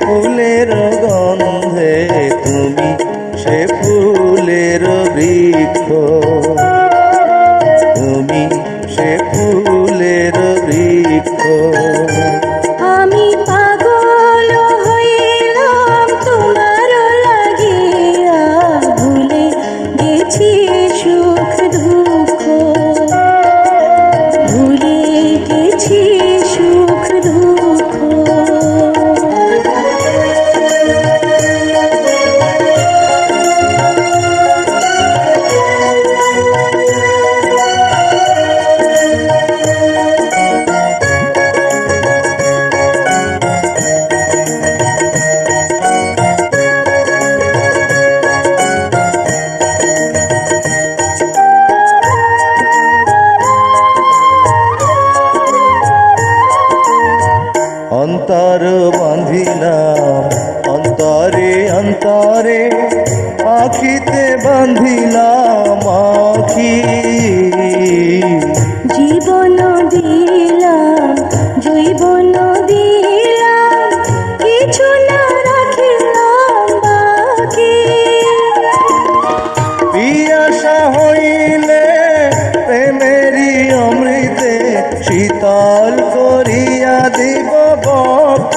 ফুলের গন্ধে, তুমি সে ফুলের বৃক্ষ, তুমি সে ফুলের বৃক্ষ। আমি পাগল হইলাম তোমার লাগিয়া, ভুলে গেছি সুখ দুঃখ, ভুলে গেছি সুখ দুঃখ। অন্তর বাঁধিলাম অন্তরে অন্তরে, আখিতে বাঁধিলাম আখি। জীবন দিলাম জৈবন দিলাম, কিছু না রাখিলাম বাকি। পিয়াসা হইলে প্রেমেরই অমৃতে, শীতল করিয়া দিব বক্ষ।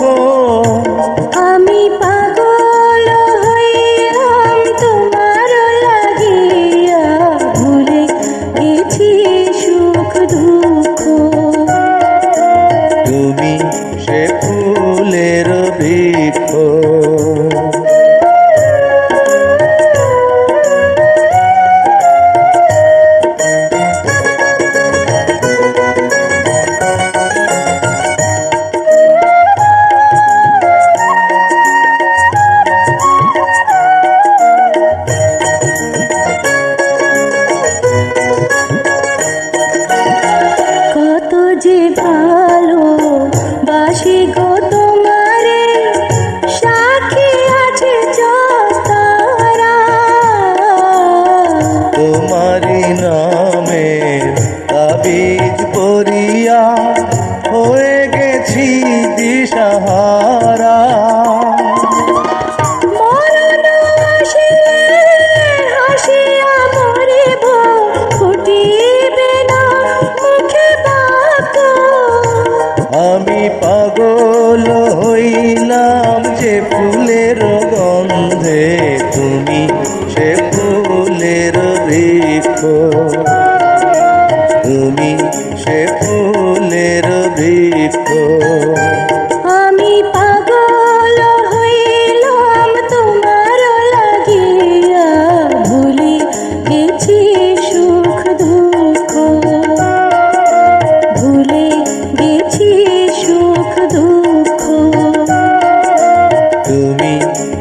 আমি পাগল হইলাম তোমার লাগিয়া, ভুলে গেছি সুখ দুঃখ, তুমি সে ফুলের বৃক্ষ। কত যে ভালো বাসি গো তোমারে, সাক্ষী আছে যতারা। তোমারি নামে তাবিজ পরিয়া, হয়ে গেছি দিশাহারা। মরণ আসিলে হাসিয়া মরিব, ফুটিবে না মুখে বাক্য। আমি পাগল হইলাম যে ফুলের গন্ধে, তুমি সে ফুলের বৃক্ষ, তুমি সে ফুলের বৃক্ষ। আমি পাগল হইলাম তোমার লাগিয়া, ভুলে গেছি সুখ দুঃখ, ভুলে গেছি সুখ দুঃখ। তুমি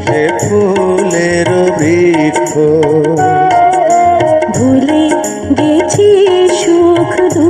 সে ফুলের বৃক্ষ, ভুলে গেছি সুখ দুঃখ।